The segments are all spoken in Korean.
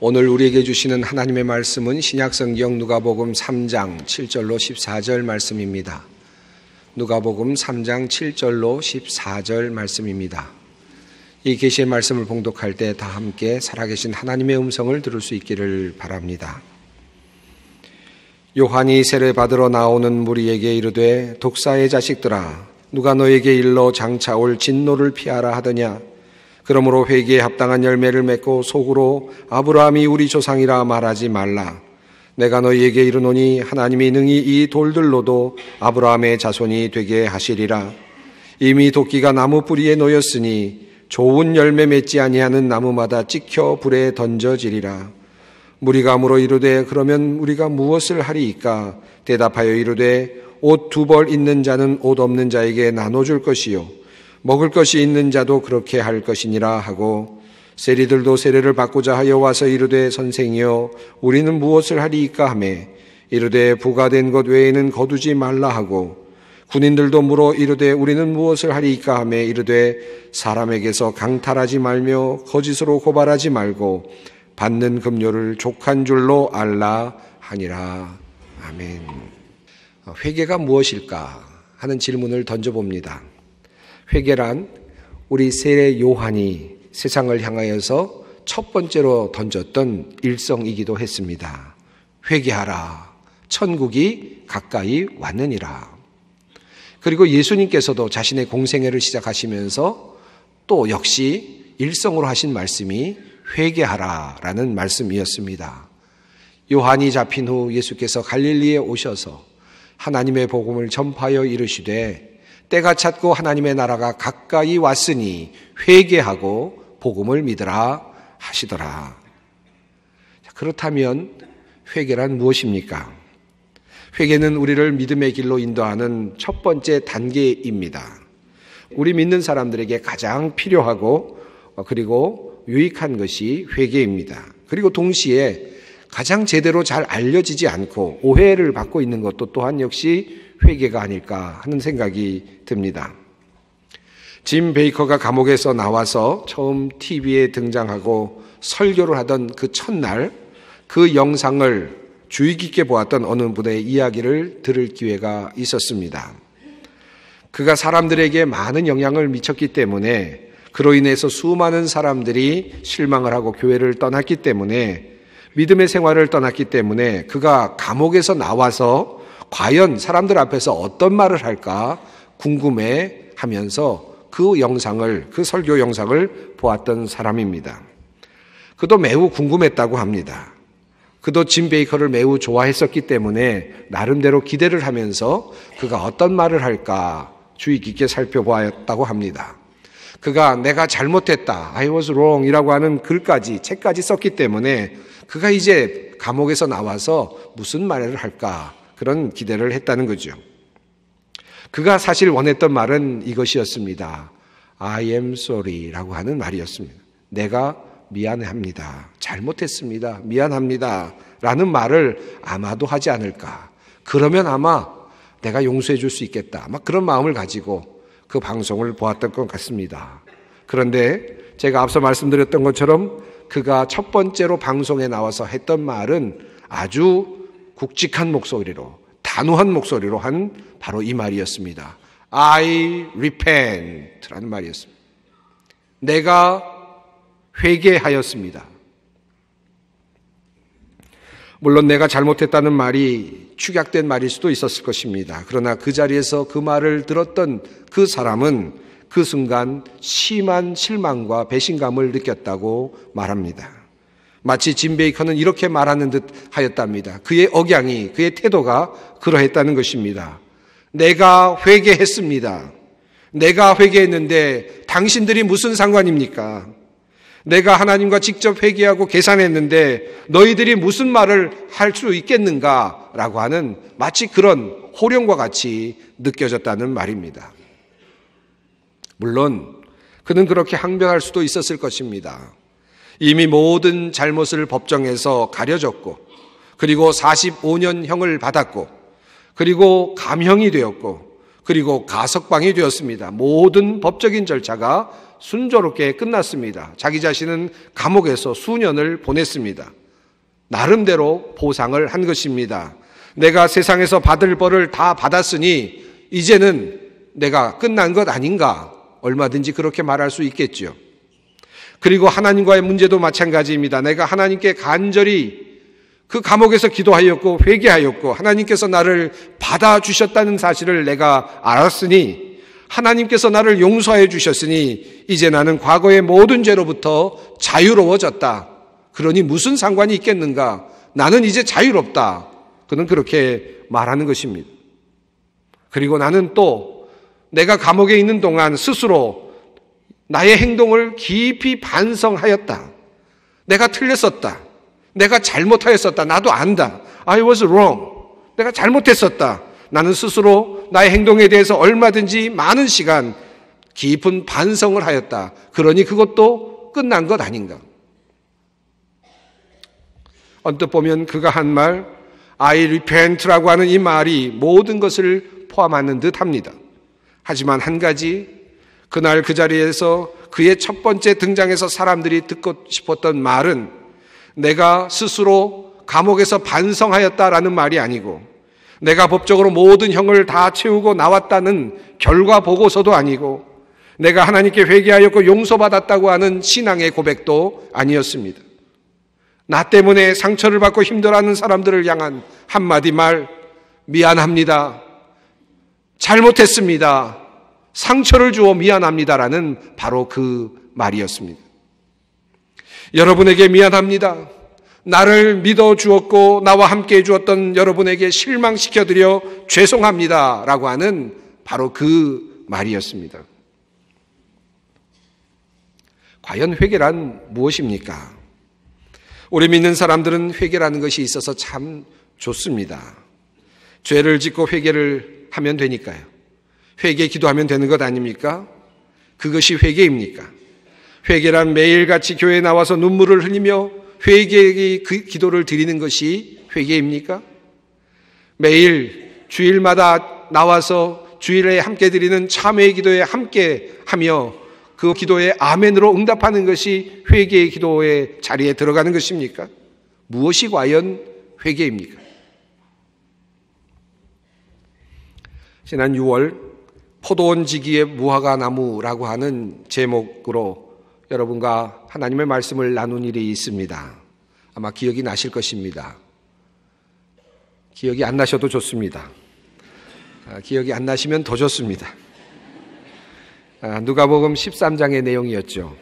오늘 우리에게 주시는 하나님의 말씀은 신약성경 누가복음 3장 7절로 14절 말씀입니다. 누가복음 3장 7절로 14절 말씀입니다. 이 계시의 말씀을 봉독할 때 다 함께 살아계신 하나님의 음성을 들을 수 있기를 바랍니다. 요한이 세례받으러 나오는 무리에게 이르되 독사의 자식들아 누가 너에게 일러 장차 올 진노를 피하라 하더냐. 그러므로 회개에 합당한 열매를 맺고 속으로 아브라함이 우리 조상이라 말하지 말라. 내가 너희에게 이르노니 하나님이 능히 이 돌들로도 아브라함의 자손이 되게 하시리라. 이미 도끼가 나무 뿌리에 놓였으니 좋은 열매 맺지 아니하는 나무마다 찍혀 불에 던져지리라. 무리가 물어 이르되 그러면 우리가 무엇을 하리이까? 대답하여 이르되 옷 2벌 있는 자는 옷 없는 자에게 나눠줄 것이요 먹을 것이 있는 자도 그렇게 할 것이니라 하고, 세리들도 세례를 받고자 하여 와서 이르되 선생이여 우리는 무엇을 하리이까 하매 이르되 부가된 것 외에는 거두지 말라 하고, 군인들도 물어 이르되 우리는 무엇을 하리이까 하매 이르되 사람에게서 강탈하지 말며 거짓으로 고발하지 말고 받는 급료를 족한 줄로 알라 하니라. 아멘. 회개가 무엇일까 하는 질문을 던져봅니다. 회개란 우리 세례 요한이 세상을 향하여서 첫 번째로 던졌던 일성이기도 했습니다. 회개하라. 천국이 가까이 왔느니라. 그리고 예수님께서도 자신의 공생애를 시작하시면서 또 역시 일성으로 하신 말씀이 회개하라라는 말씀이었습니다. 요한이 잡힌 후 예수께서 갈릴리에 오셔서 하나님의 복음을 전파하여 이르시되 때가 찼고 하나님의 나라가 가까이 왔으니 회개하고 복음을 믿으라 하시더라. 그렇다면 회개란 무엇입니까? 회개는 우리를 믿음의 길로 인도하는 첫 번째 단계입니다. 우리 믿는 사람들에게 가장 필요하고 그리고 유익한 것이 회개입니다. 그리고 동시에 가장 제대로 잘 알려지지 않고 오해를 받고 있는 것도 또한 역시 회개가 아닐까 하는 생각이 듭니다. 짐 베이커가 감옥에서 나와서 처음 TV에 등장하고 설교를 하던 그 첫날 그 영상을 주의 깊게 보았던 어느 분의 이야기를 들을 기회가 있었습니다. 그가 사람들에게 많은 영향을 미쳤기 때문에 그로 인해서 수많은 사람들이 실망을 하고 교회를 떠났기 때문에 믿음의 생활을 떠났기 때문에 그가 감옥에서 나와서 과연 사람들 앞에서 어떤 말을 할까 궁금해 하면서 그 영상을, 그 설교 영상을 보았던 사람입니다. 그도 매우 궁금했다고 합니다. 그도 짐 베이커를 매우 좋아했었기 때문에 나름대로 기대를 하면서 그가 어떤 말을 할까 주의 깊게 살펴보았다고 합니다. 그가 내가 잘못했다, I was wrong 이라고 하는 글까지, 책까지 썼기 때문에 그가 이제 감옥에서 나와서 무슨 말을 할까 그런 기대를 했다는 거죠. 그가 사실 원했던 말은 이것이었습니다. I am sorry 라고 하는 말이었습니다. 내가 미안합니다. 잘못했습니다. 미안합니다. 라는 말을 아마도 하지 않을까. 그러면 아마 내가 용서해 줄 수 있겠다. 아마 그런 마음을 가지고 그 방송을 보았던 것 같습니다. 그런데 제가 앞서 말씀드렸던 것처럼 그가 첫 번째로 방송에 나와서 했던 말은 아주 굵직한 목소리로, 단호한 목소리로 한 바로 이 말이었습니다. I repent 라는 말이었습니다. 내가 회개하였습니다. 물론 내가 잘못했다는 말이 축약된 말일 수도 있었을 것입니다. 그러나 그 자리에서 그 말을 들었던 그 사람은 그 순간 심한 실망과 배신감을 느꼈다고 말합니다. 마치 짐 베이커는 이렇게 말하는 듯 하였답니다. 그의 억양이, 그의 태도가 그러했다는 것입니다. 내가 회개했습니다. 내가 회개했는데 당신들이 무슨 상관입니까? 내가 하나님과 직접 회개하고 계산했는데 너희들이 무슨 말을 할 수 있겠는가? 라고 하는 마치 그런 호령과 같이 느껴졌다는 말입니다. 물론 그는 그렇게 항변할 수도 있었을 것입니다. 이미 모든 잘못을 법정에서 가려졌고 그리고 45년형을 받았고 그리고 감형이 되었고 그리고 가석방이 되었습니다. 모든 법적인 절차가 순조롭게 끝났습니다. 자기 자신은 감옥에서 수년을 보냈습니다. 나름대로 보상을 한 것입니다. 내가 세상에서 받을 벌을 다 받았으니 이제는 내가 끝난 것 아닌가? 얼마든지 그렇게 말할 수 있겠죠. 그리고 하나님과의 문제도 마찬가지입니다. 내가 하나님께 간절히 그 감옥에서 기도하였고 회개하였고 하나님께서 나를 받아주셨다는 사실을 내가 알았으니 하나님께서 나를 용서해 주셨으니 이제 나는 과거의 모든 죄로부터 자유로워졌다. 그러니 무슨 상관이 있겠는가? 나는 이제 자유롭다. 그는 그렇게 말하는 것입니다. 그리고 나는 또 내가 감옥에 있는 동안 스스로 나의 행동을 깊이 반성하였다. 내가 틀렸었다. 내가 잘못하였었다. 나도 안다. I was wrong. 내가 잘못했었다. 나는 스스로 나의 행동에 대해서 얼마든지 많은 시간 깊은 반성을 하였다. 그러니 그것도 끝난 것 아닌가? 언뜻 보면 그가 한 말 I repent라고 하는 이 말이 모든 것을 포함하는 듯 합니다. 하지만 한 가지, 그날 그 자리에서 그의 첫 번째 등장에서 사람들이 듣고 싶었던 말은 내가 스스로 감옥에서 반성하였다라는 말이 아니고 내가 법적으로 모든 형을 다 채우고 나왔다는 결과 보고서도 아니고 내가 하나님께 회개하였고 용서받았다고 하는 신앙의 고백도 아니었습니다. 나 때문에 상처를 받고 힘들어하는 사람들을 향한 한마디 말, 미안합니다. 잘못했습니다. 상처를 주어 미안합니다라는 바로 그 말이었습니다. 여러분에게 미안합니다. 나를 믿어 주었고 나와 함께 해 주었던 여러분에게 실망시켜드려 죄송합니다 라고 하는 바로 그 말이었습니다. 과연 회개란 무엇입니까? 우리 믿는 사람들은 회개라는 것이 있어서 참 좋습니다. 죄를 짓고 회개를 하면 되니까요. 회개 기도하면 되는 것 아닙니까? 그것이 회개입니까? 회개란 매일같이 교회에 나와서 눈물을 흘리며 회개의 그 기도를 드리는 것이 회개입니까? 매일 주일마다 나와서 주일에 함께 드리는 참회의 기도에 함께 하며 그 기도에 아멘으로 응답하는 것이 회개의 기도의 자리에 들어가는 것입니까? 무엇이 과연 회개입니까? 지난 6월 포도원지기의 무화과 나무라고 하는 제목으로 여러분과 하나님의 말씀을 나눈 일이 있습니다. 아마 기억이 나실 것입니다. 기억이 안 나셔도 좋습니다. 기억이 안 나시면 더 좋습니다. 누가복음 13장의 내용이었죠.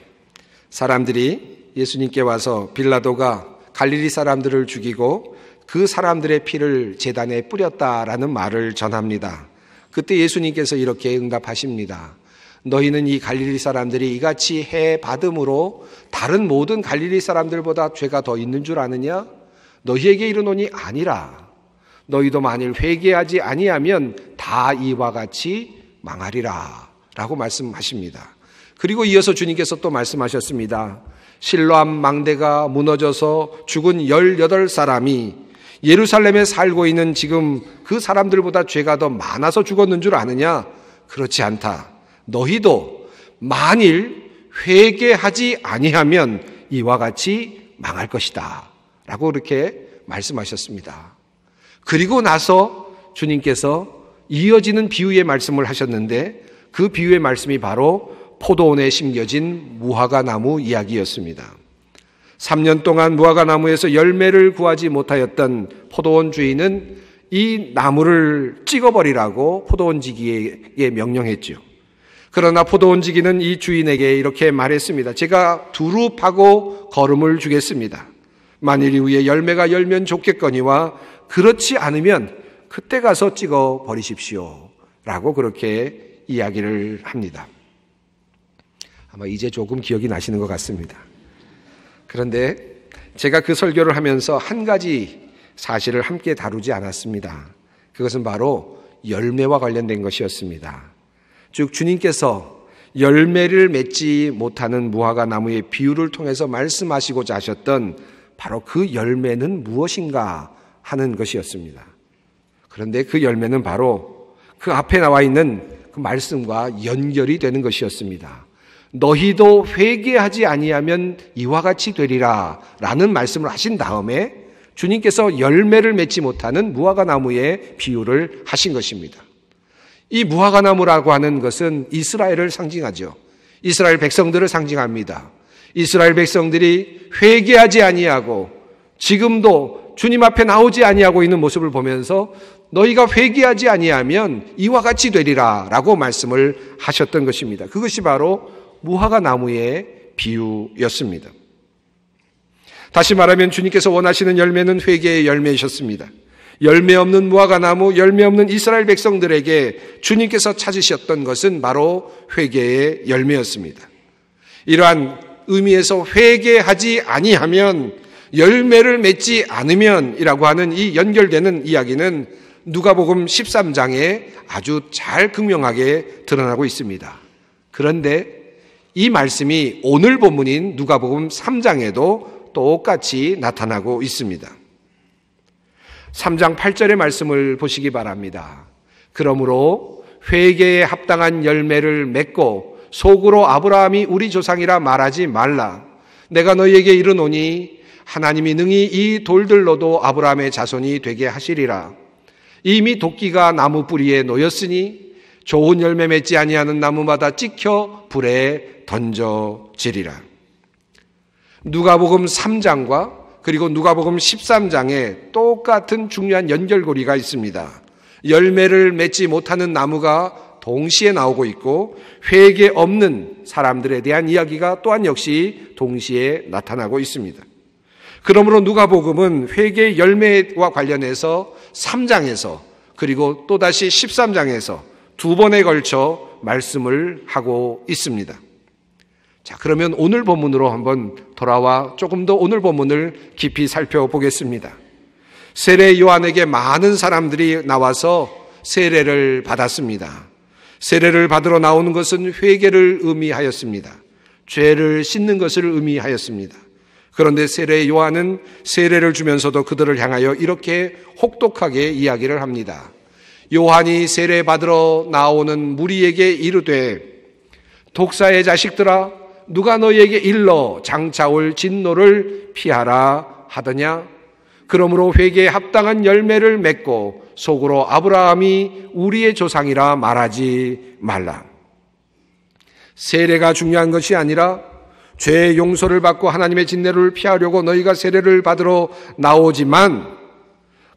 사람들이 예수님께 와서 빌라도가 갈릴리 사람들을 죽이고 그 사람들의 피를 제단에 뿌렸다라는 말을 전합니다. 그때 예수님께서 이렇게 응답하십니다. 너희는 이 갈릴리 사람들이 이같이 해 받음으로 다른 모든 갈릴리 사람들보다 죄가 더 있는 줄 아느냐? 너희에게 이르노니 아니라. 너희도 만일 회개하지 아니하면 다 이와 같이 망하리라 라고 말씀하십니다. 그리고 이어서 주님께서 또 말씀하셨습니다. 실로암 망대가 무너져서 죽은 18사람이 예루살렘에 살고 있는 지금 그 사람들보다 죄가 더 많아서 죽었는 줄 아느냐? 그렇지 않다. 너희도 만일 회개하지 아니하면 이와 같이 망할 것이다 라고 이렇게 말씀하셨습니다. 그리고 나서 주님께서 이어지는 비유의 말씀을 하셨는데 그 비유의 말씀이 바로 포도원에 심겨진 무화과 나무 이야기였습니다. 3년 동안 무화과 나무에서 열매를 구하지 못하였던 포도원 주인은 이 나무를 찍어버리라고 포도원지기에게 명령했죠. 그러나 포도원지기는 이 주인에게 이렇게 말했습니다. 제가 두루 파고 거름을 주겠습니다. 만일 이후에 열매가 열면 좋겠거니와 그렇지 않으면 그때 가서 찍어버리십시오 라고 그렇게 이야기를 합니다. 아마 이제 조금 기억이 나시는 것 같습니다. 그런데 제가 그 설교를 하면서 한 가지 사실을 함께 다루지 않았습니다. 그것은 바로 열매와 관련된 것이었습니다. 즉 주님께서 열매를 맺지 못하는 무화과 나무의 비유를 통해서 말씀하시고자 하셨던 바로 그 열매는 무엇인가 하는 것이었습니다. 그런데 그 열매는 바로 그 앞에 나와 있는 그 말씀과 연결이 되는 것이었습니다. 너희도 회개하지 아니하면 이와 같이 되리라 라는 말씀을 하신 다음에 주님께서 열매를 맺지 못하는 무화과나무의 비유를 하신 것입니다. 이 무화과나무라고 하는 것은 이스라엘을 상징하죠. 이스라엘 백성들을 상징합니다. 이스라엘 백성들이 회개하지 아니하고 지금도 주님 앞에 나오지 아니하고 있는 모습을 보면서 너희가 회개하지 아니하면 이와 같이 되리라 라고 말씀을 하셨던 것입니다. 그것이 바로 무화과나무의 비유였습니다. 다시 말하면 주님께서 원하시는 열매는 회개의 열매이셨습니다. 열매 없는 무화과나무, 열매 없는 이스라엘 백성들에게 주님께서 찾으셨던 것은 바로 회개의 열매였습니다. 이러한 의미에서 회개하지 아니하면 열매를 맺지 않으면이라고 하는 이 연결되는 이야기는 누가복음 13장에 아주 잘 극명하게 드러나고 있습니다. 그런데 이 말씀이 오늘 본문인 누가복음 3장에도 똑같이 나타나고 있습니다. 3장 8절의 말씀을 보시기 바랍니다. 그러므로 회개에 합당한 열매를 맺고 속으로 아브라함이 우리 조상이라 말하지 말라. 내가 너희에게 이르노니 하나님이 능히 이 돌들로도 아브라함의 자손이 되게 하시리라. 이미 도끼가 나무 뿌리에 놓였으니 좋은 열매 맺지 아니하는 나무마다 찍혀 불에 던져지리라. 누가복음 3장과 그리고 누가복음 13장에 똑같은 중요한 연결고리가 있습니다. 열매를 맺지 못하는 나무가 동시에 나오고 있고 회개 없는 사람들에 대한 이야기가 또한 역시 동시에 나타나고 있습니다. 그러므로 누가복음은 회개의 열매와 관련해서 3장에서 그리고 또다시 13장에서 두 번에 걸쳐 말씀을 하고 있습니다. 자, 그러면 오늘 본문으로 한번 돌아와 조금 더 오늘 본문을 깊이 살펴보겠습니다. 세례 요한에게 많은 사람들이 나와서 세례를 받았습니다. 세례를 받으러 나오는 것은 회개를 의미하였습니다. 죄를 씻는 것을 의미하였습니다. 그런데 세례 요한은 세례를 주면서도 그들을 향하여 이렇게 혹독하게 이야기를 합니다. 요한이 세례 받으러 나오는 무리에게 이르되 독사의 자식들아 누가 너희에게 일러 장차올 진노를 피하라 하더냐. 그러므로 회개에 합당한 열매를 맺고 속으로 아브라함이 우리의 조상이라 말하지 말라. 세례가 중요한 것이 아니라 죄의 용서를 받고 하나님의 진노를 피하려고 너희가 세례를 받으러 나오지만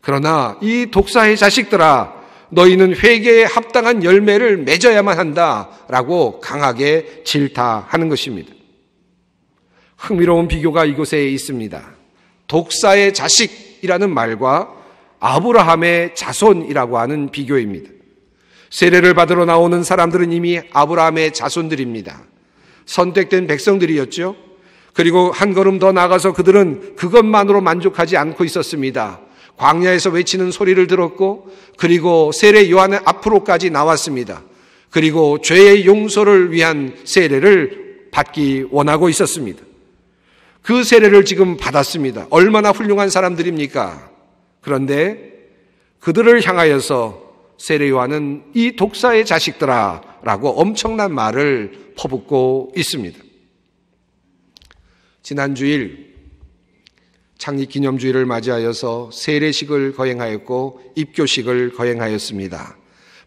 그러나 이 독사의 자식들아 너희는 회개에 합당한 열매를 맺어야만 한다라고 강하게 질타하는 것입니다. 흥미로운 비교가 이곳에 있습니다. 독사의 자식이라는 말과 아브라함의 자손이라고 하는 비교입니다. 세례를 받으러 나오는 사람들은 이미 아브라함의 자손들입니다. 선택된 백성들이었죠. 그리고 한 걸음 더 나아가서 그들은 그것만으로 만족하지 않고 있었습니다. 광야에서 외치는 소리를 들었고 그리고 세례 요한의 앞으로까지 나왔습니다. 그리고 죄의 용서를 위한 세례를 받기 원하고 있었습니다. 그 세례를 지금 받았습니다. 얼마나 훌륭한 사람들입니까? 그런데 그들을 향하여서 세례 요한은 이 독사의 자식들아 라고 엄청난 말을 퍼붓고 있습니다. 지난 주일 창립기념주일을 맞이하여서 세례식을 거행하였고 입교식을 거행하였습니다.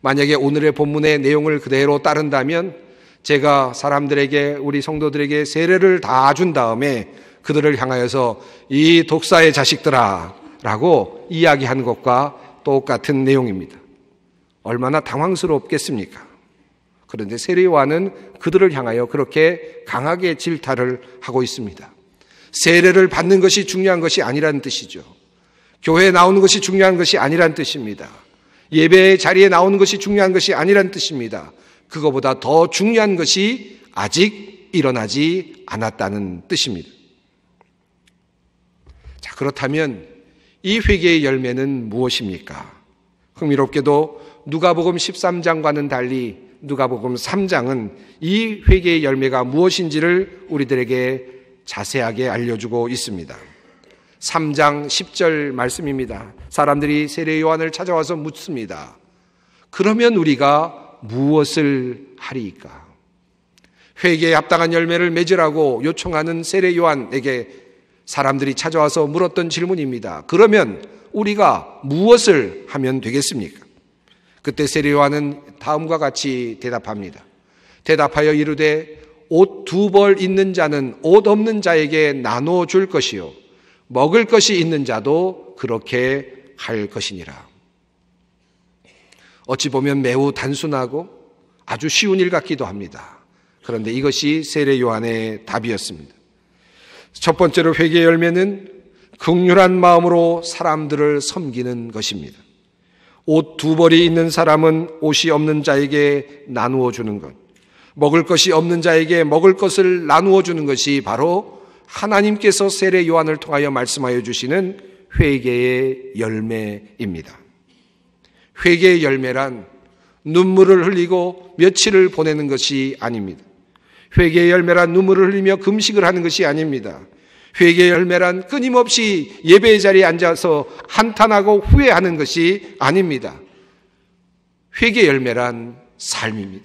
만약에 오늘의 본문의 내용을 그대로 따른다면 제가 사람들에게 우리 성도들에게 세례를 다 준 다음에 그들을 향하여서 이 독사의 자식들아 라고 이야기한 것과 똑같은 내용입니다. 얼마나 당황스럽겠습니까? 그런데 세례 요한은 그들을 향하여 그렇게 강하게 질타를 하고 있습니다. 세례를 받는 것이 중요한 것이 아니라는 뜻이죠. 교회에 나오는 것이 중요한 것이 아니라는 뜻입니다. 예배의 자리에 나오는 것이 중요한 것이 아니라는 뜻입니다. 그거보다 더 중요한 것이 아직 일어나지 않았다는 뜻입니다. 자, 그렇다면 이 회개의 열매는 무엇입니까? 흥미롭게도 누가복음 13장과는 달리 누가복음 3장은 이 회개의 열매가 무엇인지를 우리들에게 자세하게 알려주고 있습니다. 3장 10절 말씀입니다. 사람들이 세례 요한을 찾아와서 묻습니다. 그러면 우리가 무엇을 하리이까? 회개에 합당한 열매를 맺으라고 요청하는 세례 요한에게 사람들이 찾아와서 물었던 질문입니다. 그러면 우리가 무엇을 하면 되겠습니까? 그때 세례 요한은 다음과 같이 대답합니다. 대답하여 이르되 옷 2벌 있는 자는 옷 없는 자에게 나누어 줄 것이요 먹을 것이 있는 자도 그렇게 할 것이니라. 어찌 보면 매우 단순하고 아주 쉬운 일 같기도 합니다. 그런데 이것이 세례 요한의 답이었습니다. 첫 번째로 회개의 열매는 긍휼한 마음으로 사람들을 섬기는 것입니다. 옷 2벌이 있는 사람은 옷이 없는 자에게 나누어 주는 것, 먹을 것이 없는 자에게 먹을 것을 나누어 주는 것이 바로 하나님께서 세례 요한을 통하여 말씀하여 주시는 회개의 열매입니다. 회개의 열매란 눈물을 흘리고 며칠을 보내는 것이 아닙니다. 회개의 열매란 눈물을 흘리며 금식을 하는 것이 아닙니다. 회개의 열매란 끊임없이 예배의 자리에 앉아서 한탄하고 후회하는 것이 아닙니다. 회개의 열매란 삶입니다.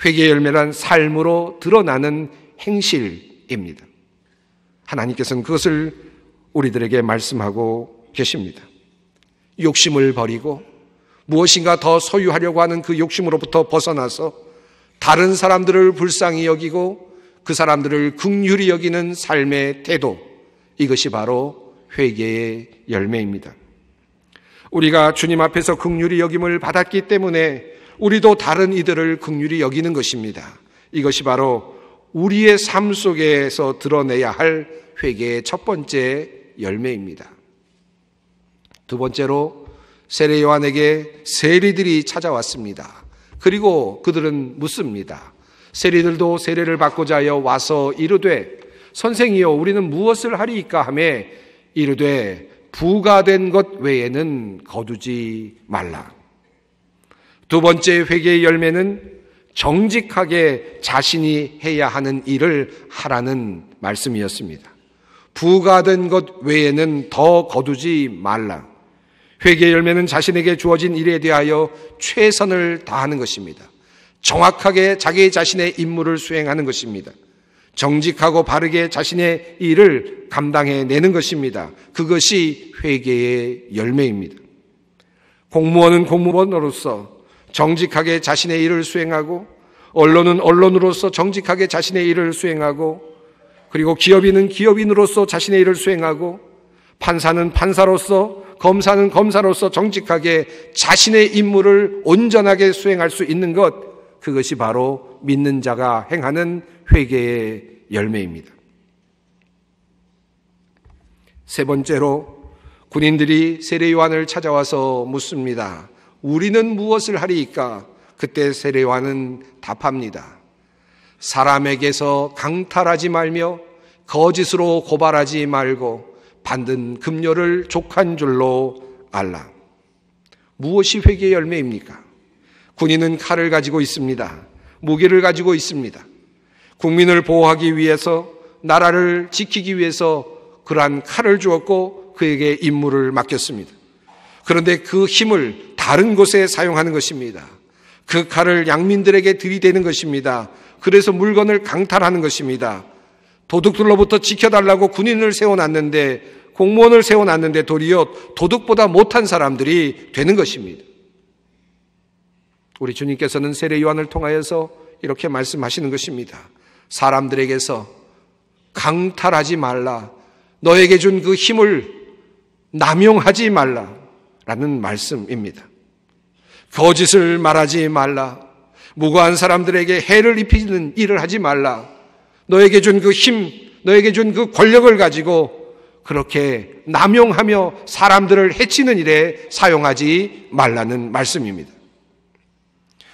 회개의 열매란 삶으로 드러나는 행실입니다. 하나님께서는 그것을 우리들에게 말씀하고 계십니다. 욕심을 버리고 무엇인가 더 소유하려고 하는 그 욕심으로부터 벗어나서 다른 사람들을 불쌍히 여기고 그 사람들을 긍휼히 여기는 삶의 태도, 이것이 바로 회개의 열매입니다. 우리가 주님 앞에서 긍휼히 여김을 받았기 때문에 우리도 다른 이들을 긍휼히 여기는 것입니다. 이것이 바로 우리의 삶 속에서 드러내야 할 회개의 첫 번째 열매입니다. 두 번째로 세례 요한에게 세리들이 찾아왔습니다. 그리고 그들은 묻습니다. 세리들도 세례를 받고자 하여 와서 이르되 선생이여 우리는 무엇을 하리이까 하매 이르되 부가 된 것 외에는 거두지 말라. 두 번째 회개의 열매는 정직하게 자신이 해야 하는 일을 하라는 말씀이었습니다. 부가 된 것 외에는 더 거두지 말라. 회개의 열매는 자신에게 주어진 일에 대하여 최선을 다하는 것입니다. 정확하게 자기 자신의 임무를 수행하는 것입니다. 정직하고 바르게 자신의 일을 감당해내는 것입니다. 그것이 회개의 열매입니다. 공무원은 공무원으로서 정직하게 자신의 일을 수행하고, 언론은 언론으로서 정직하게 자신의 일을 수행하고, 그리고 기업인은 기업인으로서 자신의 일을 수행하고, 판사는 판사로서, 검사는 검사로서 정직하게 자신의 임무를 온전하게 수행할 수 있는 것, 그것이 바로 믿는 자가 행하는 회개의 열매입니다. 세 번째로 군인들이 세례 요한을 찾아와서 묻습니다. 우리는 무엇을 하리이까? 그때 세례 요한은 답합니다. 사람에게서 강탈하지 말며 거짓으로 고발하지 말고 받은 급료를 족한 줄로 알라. 무엇이 회개의 열매입니까? 군인은 칼을 가지고 있습니다. 무기를 가지고 있습니다. 국민을 보호하기 위해서, 나라를 지키기 위해서 그러한 칼을 주었고 그에게 임무를 맡겼습니다. 그런데 그 힘을 다른 곳에 사용하는 것입니다. 그 칼을 양민들에게 들이대는 것입니다. 그래서 물건을 강탈하는 것입니다. 도둑들로부터 지켜달라고 군인을 세워놨는데, 공무원을 세워놨는데 도리어 도둑보다 못한 사람들이 되는 것입니다. 우리 주님께서는 세례 요한을 통하여서 이렇게 말씀하시는 것입니다. 사람들에게서 강탈하지 말라. 너에게 준 그 힘을 남용하지 말라라는 말씀입니다. 거짓을 말하지 말라. 무고한 사람들에게 해를 입히는 일을 하지 말라. 너에게 준 그 힘, 너에게 준 그 권력을 가지고 그렇게 남용하며 사람들을 해치는 일에 사용하지 말라는 말씀입니다.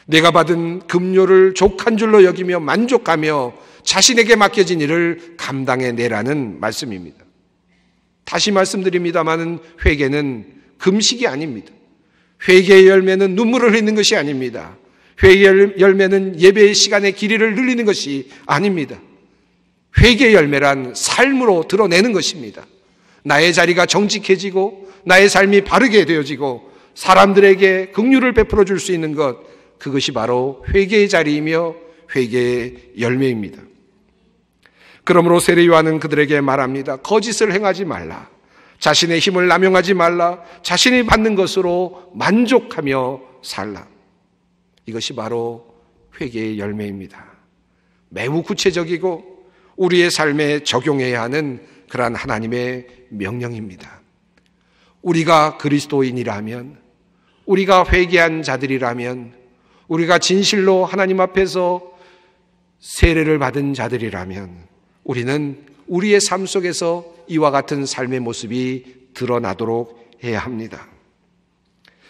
내가 받은 급료를 족한 줄로 여기며 만족하며 자신에게 맡겨진 일을 감당해내라는 말씀입니다. 다시 말씀드립니다마는 회개는 금식이 아닙니다. 회개의 열매는 눈물을 흘리는 것이 아닙니다. 회개의 열매는 예배의 시간의 길이를 늘리는 것이 아닙니다. 회개의 열매란 삶으로 드러내는 것입니다. 나의 자리가 정직해지고 나의 삶이 바르게 되어지고 사람들에게 긍휼을 베풀어 줄 수 있는 것, 그것이 바로 회개의 자리이며 회개의 열매입니다. 그러므로 세례 요한은 그들에게 말합니다. 거짓을 행하지 말라. 자신의 힘을 남용하지 말라. 자신이 받는 것으로 만족하며 살라. 이것이 바로 회개의 열매입니다. 매우 구체적이고 우리의 삶에 적용해야 하는 그러한 하나님의 명령입니다. 우리가 그리스도인이라면, 우리가 회개한 자들이라면, 우리가 진실로 하나님 앞에서 세례를 받은 자들이라면 우리는 우리의 삶 속에서 이와 같은 삶의 모습이 드러나도록 해야 합니다.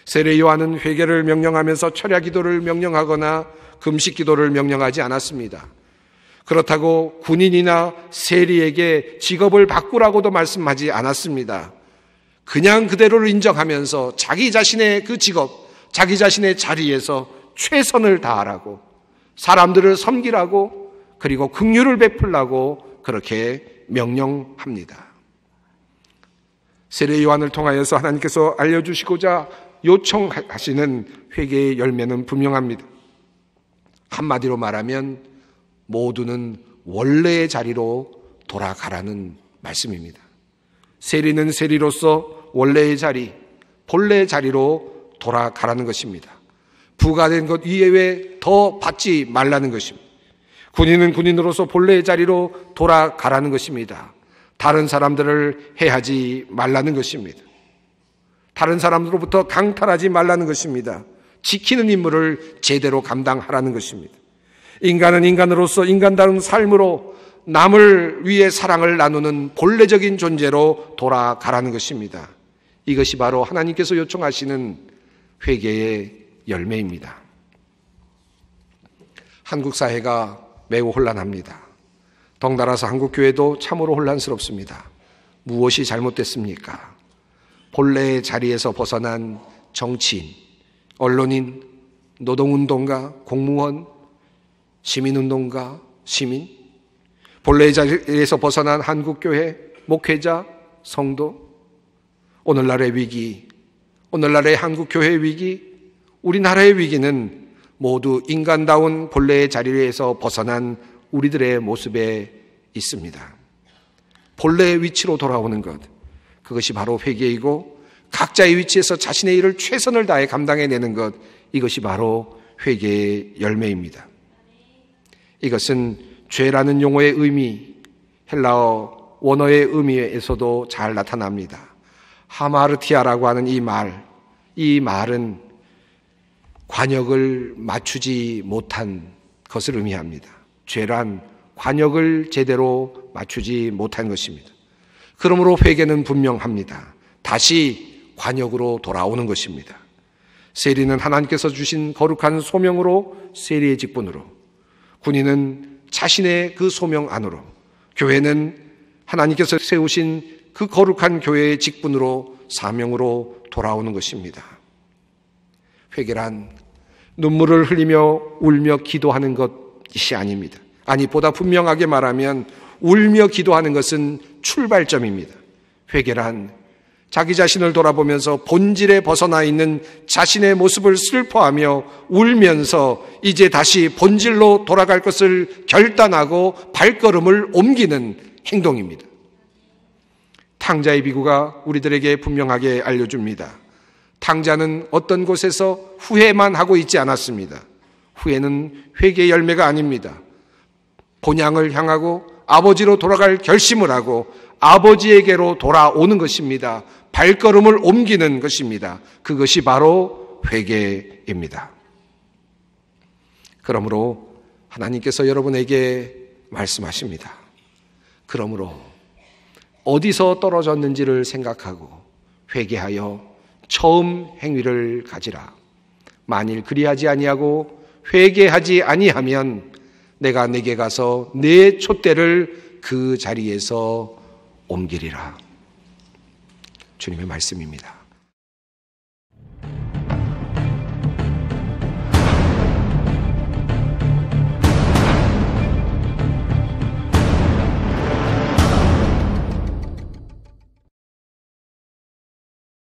세례 요한은 회개를 명령하면서 철야 기도를 명령하거나 금식 기도를 명령하지 않았습니다. 그렇다고 군인이나 세리에게 직업을 바꾸라고도 말씀하지 않았습니다. 그냥 그대로를 인정하면서 자기 자신의 그 직업, 자기 자신의 자리에서 최선을 다하라고, 사람들을 섬기라고, 그리고 긍휼을 베풀라고 그렇게 명령합니다. 세례 요한을 통하여서 하나님께서 알려주시고자 요청하시는 회개의 열매는 분명합니다. 한마디로 말하면 모두는 원래의 자리로 돌아가라는 말씀입니다. 세리는 세리로서 원래의 자리, 본래의 자리로 돌아가라는 것입니다. 부과된 것 이외에 더 받지 말라는 것입니다. 군인은 군인으로서 본래의 자리로 돌아가라는 것입니다. 다른 사람들을 해하지 말라는 것입니다. 다른 사람들로부터 강탈하지 말라는 것입니다. 지키는 임무를 제대로 감당하라는 것입니다. 인간은 인간으로서 인간다운 삶으로 남을 위해 사랑을 나누는 본래적인 존재로 돌아가라는 것입니다. 이것이 바로 하나님께서 요청하시는 회개의 열매입니다. 한국 사회가 매우 혼란합니다. 덩달아서 한국 교회도 참으로 혼란스럽습니다. 무엇이 잘못됐습니까? 본래의 자리에서 벗어난 정치인, 언론인, 노동운동가, 공무원, 시민운동가, 시민, 본래의 자리에서 벗어난 한국교회, 목회자, 성도, 오늘날의 위기, 오늘날의 한국교회의 위기, 우리나라의 위기는 모두 인간다운 본래의 자리에서 벗어난 우리들의 모습에 있습니다. 본래의 위치로 돌아오는 것, 그것이 바로 회개이고 각자의 위치에서 자신의 일을 최선을 다해 감당해내는 것, 이것이 바로 회개의 열매입니다. 이것은 죄라는 용어의 의미, 헬라어 원어의 의미에서도 잘 나타납니다. 하마르티아라고 하는 이 말은 관역을 맞추지 못한 것을 의미합니다. 죄란 관역을 제대로 맞추지 못한 것입니다. 그러므로 회개는 분명합니다. 다시 관역으로 돌아오는 것입니다. 세리는 하나님께서 주신 거룩한 소명으로, 세리의 직분으로, 군인은 자신의 그 소명 안으로, 교회는 하나님께서 세우신 그 거룩한 교회의 직분으로, 사명으로 돌아오는 것입니다. 회개란 눈물을 흘리며 울며 기도하는 것이 아닙니다. 아니, 보다 분명하게 말하면 울며 기도하는 것은 출발점입니다. 회개란 자기 자신을 돌아보면서 본질에 벗어나 있는 자신의 모습을 슬퍼하며 울면서 이제 다시 본질로 돌아갈 것을 결단하고 발걸음을 옮기는 행동입니다. 탕자의 비구가 우리들에게 분명하게 알려줍니다. 탕자는 어떤 곳에서 후회만 하고 있지 않았습니다. 후회는 회개의 열매가 아닙니다. 본향을 향하고 아버지로 돌아갈 결심을 하고 아버지에게로 돌아오는 것입니다. 발걸음을 옮기는 것입니다. 그것이 바로 회개입니다. 그러므로 하나님께서 여러분에게 말씀하십니다. 그러므로 어디서 떨어졌는지를 생각하고 회개하여 처음 행위를 가지라. 만일 그리하지 아니하고 회개하지 아니하면 내가 내게 가서 내 촛대를 그 자리에서 옮기리라. 주님의 말씀입니다.